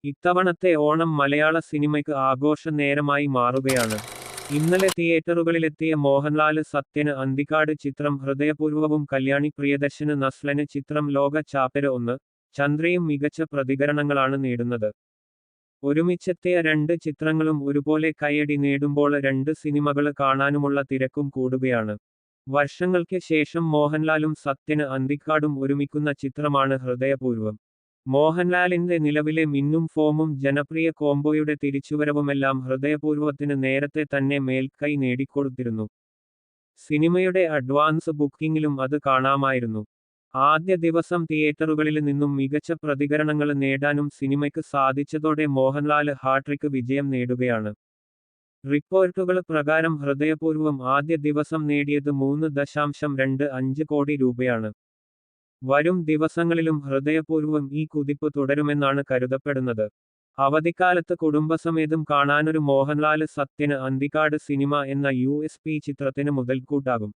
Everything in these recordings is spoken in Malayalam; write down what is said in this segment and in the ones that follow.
ഇത്തവണത്തെ ഓണം മലയാള സിനിമയ്ക്ക് ആഘോഷ നേരമായി മാറുകയാണ്. ഇന്നലെ തിയേറ്ററുകളിലെത്തിയ മോഹൻലാല് സത്യന് അന്തിക്കാട് ചിത്രം ഹൃദയപൂർവ്വവും കല്യാണി പ്രിയദർശന് നസ്ലന് ചിത്രം ലോക ചാപ്റ്റർ 1 ചന്ദ്രയും മികച്ച പ്രതികരണങ്ങളാണ് നേടുന്നത്. ഒരുമിച്ചെത്തിയ രണ്ട് ചിത്രങ്ങളും ഒരുപോലെ കയ്യടി നേടുമ്പോൾ രണ്ട് സിനിമകള് കാണാനുമുള്ള തിരക്കും കൂടുകയാണ്. വർഷങ്ങൾക്ക് ശേഷം മോഹൻലാലും സത്യന് അന്തിക്കാടും ഒരുമിക്കുന്ന ചിത്രമാണ് ഹൃദയപൂർവ്വം. മോഹൻലാലിന്റെ നിലവിലെ മിന്നും ഫോമും ജനപ്രിയ കോംബോയുടെ തിരിച്ചുവരവുമെല്ലാം ഹൃദയപൂർവ്വത്തിന് നേരത്തെ തന്നെ മേൽക്കൈ നേടിക്കൊടുത്തിരുന്നു. സിനിമയുടെ അഡ്വാൻസ് ബുക്കിംഗിലും അത് കാണാമായിരുന്നു. ആദ്യ ദിവസം തിയേറ്ററുകളിൽ നിന്നും മികച്ച പ്രതികരണങ്ങൾ നേടാനും സിനിമയ്ക്ക് സാധിച്ചതോടെ മോഹൻലാല് ഹാട്രിക് വിജയം നേടുകയാണ്. റിപ്പോർട്ടുകൾ പ്രകാരം ഹൃദയപൂർവ്വം ആദ്യ ദിവസം നേടിയത് 3.25 കോടി രൂപയാണ്. വരും ദിവസങ്ങളിലും ഹൃദയപൂർവ്വം ഈ കുതിപ്പ് തുടരുമെന്നാണ് കരുതപ്പെടുന്നത്. അവധിക്കാലത്ത് കുടുംബസമേതം കാണാനൊരു മോഹൻലാല് സത്യന് അന്തിക്കാട് സിനിമ എന്ന USP ചിത്രത്തിന് മുതൽക്കൂട്ടാകും.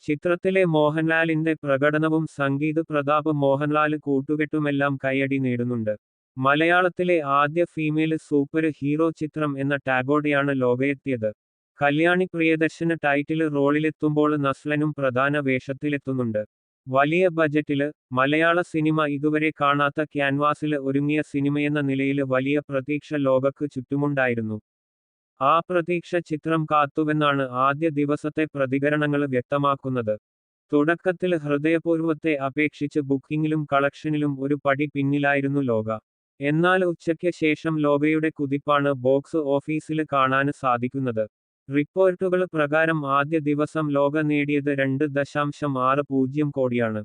ചിത്രത്തിലെ മോഹൻലാലിന്റെ പ്രകടനവും സംഗീത് പ്രതാപ് മോഹൻലാല് കൂട്ടുകെട്ടുമെല്ലാം കയ്യടി നേടുന്നുണ്ട്. മലയാളത്തിലെ ആദ്യ ഫീമെയിൽ സൂപ്പർ ഹീറോ ചിത്രം എന്ന ടാഗോടെയാണ് ലോകയെത്തിയത്. കല്യാണി പ്രിയദർശന് ടൈറ്റില് റോളിലെത്തുമ്പോൾ നസ്ലനും പ്രധാന വേഷത്തിലെത്തുന്നുണ്ട്. വലിയ ബജറ്റില് മലയാള സിനിമ ഇതുവരെ കാണാത്ത ക്യാൻവാസില് ഒരുങ്ങിയ സിനിമയെന്ന നിലയില് വലിയ പ്രതീക്ഷ ലോകക്ക് ചുറ്റുമുണ്ടായിരുന്നു. ആ പ്രതീക്ഷ ചിത്രം കാത്തുവെന്നാണ് ആദ്യ ദിവസത്തെ പ്രതികരണങ്ങള് വ്യക്തമാക്കുന്നത്. തുടക്കത്തില് ഹൃദയപൂർവ്വത്തെ അപേക്ഷിച്ച് ബുക്കിംഗിലും കളക്ഷനിലും ഒരു പടി പിന്നിലായിരുന്നു ലോക. എന്നാൽ ഉച്ചയ്ക്ക് ശേഷം ലോകയുടെ കുതിപ്പാണ് ബോക്സ് ഓഫീസില് കാണാന് സാധിക്കുന്നത്. റിപ്പോർട്ടുകൾ പ്രകാരം ആദ്യ ദിവസം ലോക നേടിയത് 2.60 കോടിയാണ്.